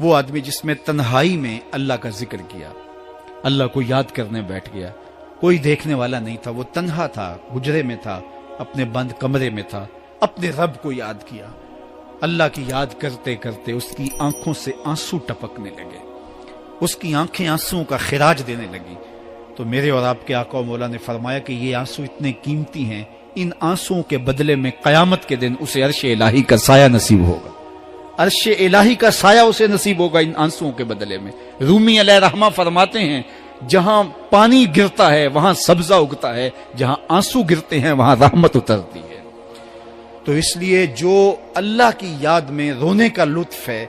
وہ آدمی جس میں تنہائی میں اللہ کا ذکر کیا، اللہ کو یاد کرنے بیٹھ گیا، کوئی دیکھنے والا نہیں تھا، وہ تنہا تھا، حجرے میں تھا، اپنے بند کمرے میں تھا، اپنے رب کو یاد کیا۔ اللہ کی یاد کرتے کرتے اس کی آنکھوں سے آنسو ٹپکنے لگے، اس کی آنکھیں آنسو کا خراج دینے لگی۔ تو میرے اور آپ کے آقا و مولا نے فرمایا کہ یہ آنسو اتنے قیمتی ہیں، ان آنسوؤں کے بدلے میں قیامت کے دن اسے عرش الہی کا سایہ نصیب ہوگا، عرش الہی کا سایہ اسے نصیب ہوگا ان آنسوؤں کے بدلے میں۔ رومی علیہ رحمہ فرماتے ہیں جہاں پانی گرتا ہے وہاں سبزہ اگتا ہے، جہاں آنسو گرتے ہیں وہاں رحمت اترتی ہے۔ تو اس لیے جو اللہ کی یاد میں رونے کا لطف ہے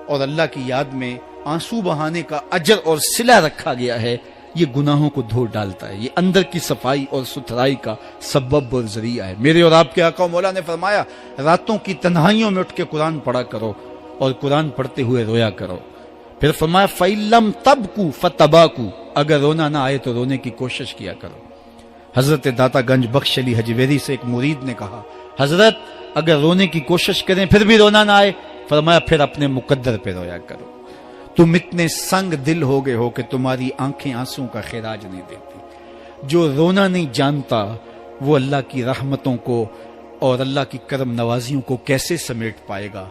اور اللہ کی یاد میں آنسو بہانے کا اجر اور صلہ رکھا گیا ہے، یہ گناہوں کو دھو ڈالتا ہے، یہ اندر کی صفائی اور ستھرائی کا سبب اور ذریعہ ہے۔ میرے اور آپ کے آقا و مولا نے فرمایا راتوں کی تنہائیوں میں اٹھ کے قرآن پڑھا کرو اور قرآن پڑھتے ہوئے رویا کرو۔ پھر فرمایا فَإِلَّمْ تَبْكُوا فَتَبَاكُوا، اگر رونا نہ آئے تو رونے کی کوشش کیا کرو۔ حضرت داتا گنج بخش علی حجویری سے ایک مرید نے کہا حضرت اگر رونے کی کوشش کریں پھر بھی رونا نہ آئے، فرمایا پھر اپنے مقدر پہ رویا کرو۔ تم اتنے سنگ دل ہو گئے ہو کہ تمہاری آنکھیں آنسوں کا خراج نہیں دیتی۔ جو رونا نہیں جانتا وہ اللہ کی رحمتوں کو اور اللہ کی کرم نوازیوں کو کیسے سمیٹ پائے گا؟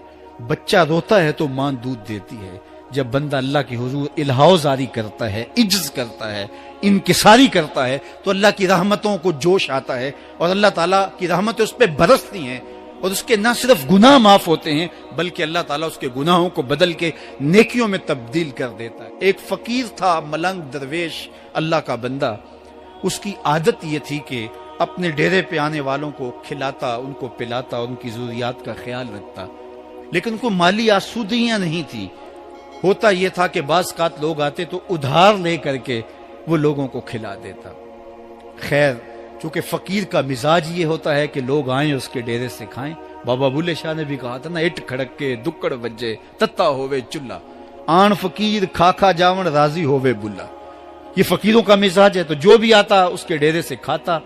بچہ روتا ہے تو ماں دودھ دیتی ہے، جب بندہ اللہ کی حضور الہاؤ زاری کرتا ہے، عجز کرتا ہے، انکساری کرتا ہے تو اللہ کی رحمتوں کو جوش آتا ہے اور اللہ تعالیٰ کی رحمتیں اس پہ برستی ہیں اور اس کے نہ صرف گناہ معاف ہوتے ہیں بلکہ اللہ تعالیٰ اس کے گناہوں کو بدل کے نیکیوں میں تبدیل کر دیتا ہے۔ ایک فقیر تھا، ملنگ درویش، اللہ کا بندہ، اس کی عادت یہ تھی کہ اپنے ڈیرے پہ آنے والوں کو کھلاتا، ان کو پلاتا، ان کی ضروریات کا خیال رکھتا، لیکن کو مالی آسودگیاں نہیں تھی۔ ہوتا یہ تھا کہ بعض اوقات لوگ آتے تو ادھار لے کر کے وہ لوگوں کو کھلا دیتا۔ خیر چونکہ فقیر کا مزاج یہ ہوتا ہے کہ لوگ آئیں اس کے ڈیرے سے کھائیں، بابا بلے شاہ نے بھی کہا تھا نا اٹ کھڑک کے دکڑ بجے تتا ہووے چلا، آن فقیر کھا کھا جاون راضی ہووے بلا۔ یہ فقیروں کا مزاج ہے، تو جو بھی آتا اس کے ڈیرے سے کھاتا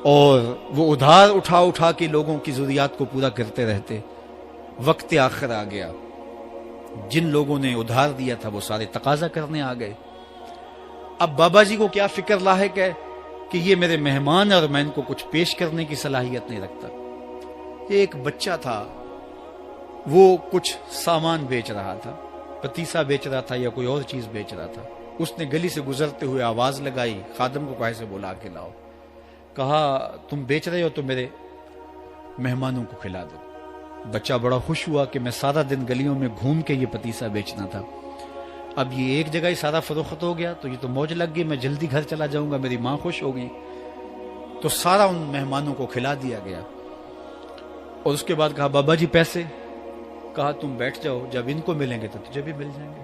اور وہ ادھار اٹھا اٹھا کے لوگوں کی ضروریات کو پورا کرتے رہتے۔ وقت آخر آ گیا، جن لوگوں نے ادھار دیا تھا وہ سارے تقاضا کرنے آ گئے۔ اب بابا جی کو کیا فکر لاحق ہے کہ یہ میرے مہمان اور میں ان کو کچھ پیش کرنے کی صلاحیت نہیں رکھتا۔ ایک بچہ تھا، وہ کچھ سامان بیچ رہا تھا، پتیسا بیچ رہا تھا یا کوئی اور چیز بیچ رہا تھا۔ اس نے گلی سے گزرتے ہوئے آواز لگائی، خادم کو کہے سے بلا کے لاؤ، کہا تم بیچ رہے ہو تو میرے مہمانوں کو کھلا دو۔ بچہ بڑا خوش ہوا کہ میں سارا دن گلیوں میں گھوم کے یہ پتیسا بیچنا تھا، اب یہ ایک جگہ ہی سارا فروخت ہو گیا تو یہ تو موج لگ گئی، میں جلدی گھر چلا جاؤں گا، میری ماں خوش ہوگی۔ تو سارا ان مہمانوں کو کھلا دیا گیا اور اس کے بعد کہا بابا جی پیسے؟ کہا تم بیٹھ جاؤ، جب ان کو ملیں گے تو تجھے بھی مل جائیں گے۔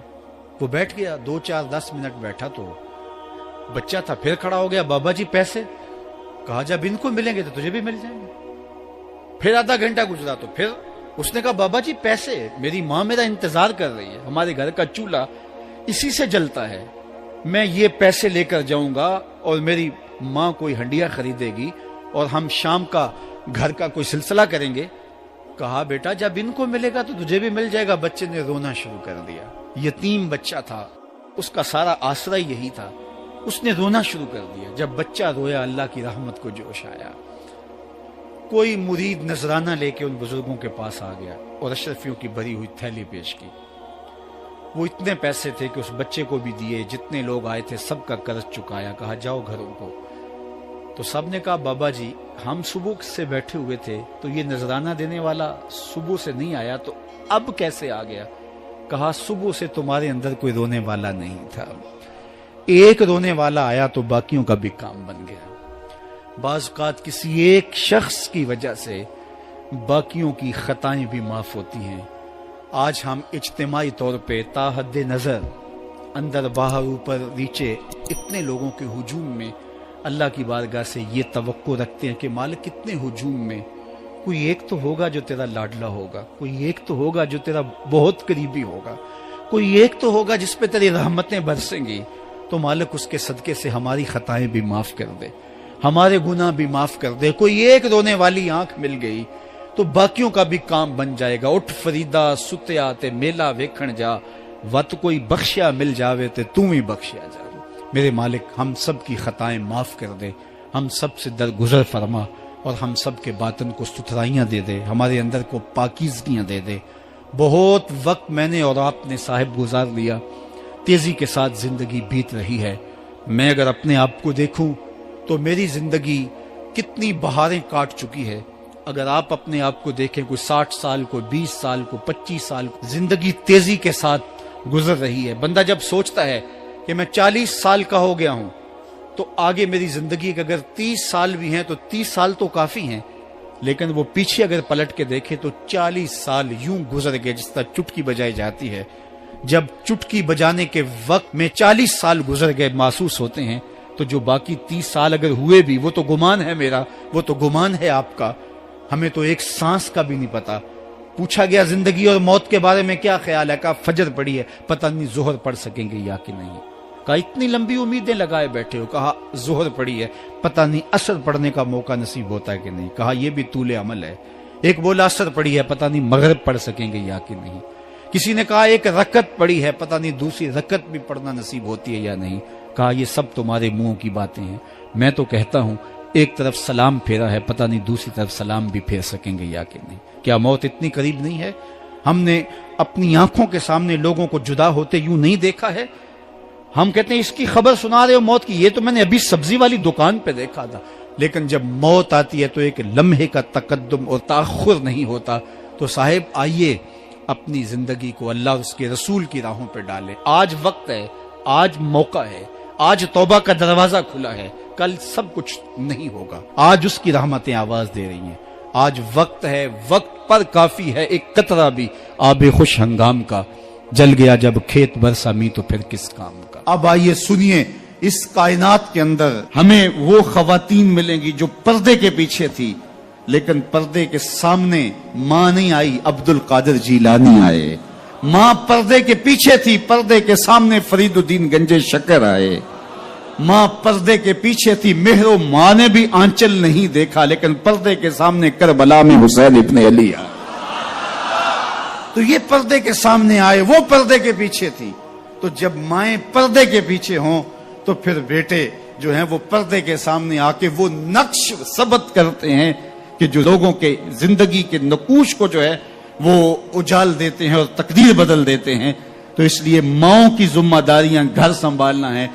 وہ بیٹھ گیا، 2 4 10 منٹ بیٹھا تو بچہ تھا، پھر کھڑا ہو گیا، بابا جی پیسے؟ کہا جب ان کو ملیں گے تو تجھے بھی مل جائیں گے۔ پھر آدھا گھنٹہ گزرا تو پھر اس نے کہا بابا جی پیسے؟ میری ماں میرا انتظار کر رہی ہے، ہمارے گھر کا چولہا اسی سے جلتا ہے، میں یہ پیسے لے کر جاؤں گا اور میری ماں کوئی ہنڈیا خریدے گی اور ہم شام کا گھر کا کوئی سلسلہ کریں گے۔ کہا بیٹا جب ان کو ملے گا تو تجھے بھی مل جائے گا۔ بچے نے رونا شروع کر دیا، یتیم بچہ تھا، اس کا سارا آسرا یہی تھا، اس نے رونا شروع کر دیا۔ جب بچہ رویا اللہ کی رحمت کو جوش آیا۔ کوئی مرید نذرانہ لے کے ان بزرگوں کے پاس آ گیا اور اشرفیوں کی بھری ہوئی تھیلی پیش کی۔ وہ اتنے پیسے تھے کہ اس بچے کو بھی دیے، جتنے لوگ آئے تھے سب کا قرض چکایا، کہا جاؤ گھروں کو۔ تو سب نے کہا بابا جی ہم صبح سے بیٹھے ہوئے تھے تو یہ نذرانہ دینے والا صبح سے نہیں آیا تو اب کیسے آ گیا؟ کہا صبح سے تمہارے اندر کوئی رونے والا نہیں تھا، ایک رونے والا آیا تو باقیوں کا بھی کام بن گیا۔ بعض اوقات کسی ایک شخص کی وجہ سے باقیوں کی خطائیں بھی معاف ہوتی ہیں۔ آج ہم اجتماعی طور پہ تا حد نظر اندر باہر اوپر نیچے اتنے لوگوں کے ہجوم میں اللہ کی بارگاہ سے یہ توقع رکھتے ہیں کہ مالک کتنے ہجوم میں کوئی ایک تو ہوگا جو تیرا لاڈلا ہوگا، کوئی ایک تو ہوگا جو تیرا بہت قریبی ہوگا، کوئی ایک تو ہوگا جس پہ تیری رحمتیں برسیں گی۔ تو مالک اس کے صدقے سے ہماری خطائیں بھی معاف کر دے، ہمارے گناہ بھی معاف کر دے۔ کوئی ایک رونے والی آنکھ مل گئی تو باقیوں کا بھی کام بن جائے گا. اٹھ فریدا ستیا تے میلا ویکھن جا, وت کوئی بخشیا مل جاوے تے تو ہی بخشیا جا. میرے مالک ہم سب کی خطائیں معاف کر دے, ہم سب سے درگزر فرما, اور ہم سب کے باطن کو ستھرائیاں دے دے, ہمارے اندر کو پاکیزگیاں دے دے. بہت وقت میں نے اور آپ نے صاحب گزار لیا, تیزی کے ساتھ زندگی بیت رہی ہے. میں اگر اپنے آپ کو دیکھوں تو میری زندگی کتنی بہاریں کاٹ چکی ہے. اگر آپ اپنے آپ کو دیکھیں, کوئی 60 سال, کوئی 20 سال, کوئی 25 سال, زندگی تیزی کے ساتھ گزر رہی ہے. بندہ جب سوچتا ہے کہ میں 40 سال کا ہو گیا ہوں تو آگے میری زندگی کے اگر 30 سال بھی ہیں تو 30 سال تو کافی ہیں, لیکن وہ پیچھے اگر پلٹ کے دیکھے تو 40 سال یوں گزر گئے جس طرح چٹکی بجائی جاتی ہے. جب چٹکی بجانے کے وقت میں 40 سال گزر گئے محسوس ہوتے ہیں, تو جو باقی 30 سال اگر ہوئے بھی وہ تو گمان ہے میرا, وہ تو گمان ہے آپ کا. ہمیں تو ایک سانس کا بھی نہیں پتا. پوچھا گیا زندگی اور موت کے بارے میں کیا خیال ہے, کہا فجر پڑی ہے, پتہ نہیں ظہر پڑھ سکیں گے یا کہ نہیں. کہا اتنی لمبی امیدیں لگائے بیٹھے ہو, کہا ظہر پڑی ہے, پتہ نہیں عصر پڑھنے کا موقع نصیب ہوتا ہے کہ نہیں. کہا یہ بھی طول عمل ہے. ایک بولا عصر پڑی ہے, پتہ نہیں مغرب پڑھ سکیں گے یا کہ نہیں. کسی نے کہا ایک رکعت پڑی ہے, پتہ نہیں دوسری رکعت بھی پڑھنا نصیب ہوتی ہے یا نہیں. کہا یہ سب تمہارے منہوں کی باتیں ہیں. میں تو کہتا ہوں ایک طرف سلام پھیرا ہے, پتہ نہیں دوسری طرف سلام بھی پھیر سکیں گے یا کہ نہیں. کیا موت اتنی قریب نہیں ہے؟ ہم نے اپنی آنکھوں کے سامنے لوگوں کو جدا ہوتے یوں نہیں دیکھا ہے. ہم کہتے ہیں اس کی خبر سنا رہے ہو موت کی, یہ تو میں نے ابھی سبزی والی دکان پہ دیکھا تھا. لیکن جب موت آتی ہے تو ایک لمحے کا تقدم اور تاخر نہیں ہوتا. تو صاحب آئیے اپنی زندگی کو اللہ اور اس کے رسول کی راہوں پہ ڈالیں. آج وقت ہے, آج موقع ہے, آج توبہ کا دروازہ کھلا ہے. کل سب کچھ نہیں ہوگا. آج اس کی رحمتیں آواز دے رہی ہیں. آج وقت ہے, وقت پر کافی ہے ایک قطرہ بھی آب خوش ہنگام کا. جل گیا جب کھیت برسا می تو پھر کس کام کا. اب آئیے سنیے, اس کائنات کے اندر ہمیں وہ خواتین ملیں گی جو پردے کے پیچھے تھی, لیکن پردے کے سامنے ماں نہیں آئی, عبد القادر جیلانی آئے. ماں پردے کے پیچھے تھی, پردے کے سامنے فرید الدین گنج شکر آئے. ماں پردے کے پیچھے تھی, مہر و ماں نے بھی آنچل نہیں دیکھا, لیکن پردے کے سامنے کربلا میں حسین ابن علی آئے. تو یہ پردے کے سامنے آئے, وہ پردے کے پیچھے تھی. تو جب مائیں پردے کے پیچھے ہوں تو پھر بیٹے جو ہیں وہ پردے کے سامنے آ کے وہ نقش ثبت کرتے ہیں کہ جو لوگوں کے زندگی کے نقوش کو جو ہے وہ اجال دیتے ہیں اور تقدیر بدل دیتے ہیں. تو اس لیے ماؤں کی ذمہ داریاں گھر سنبھالنا ہے,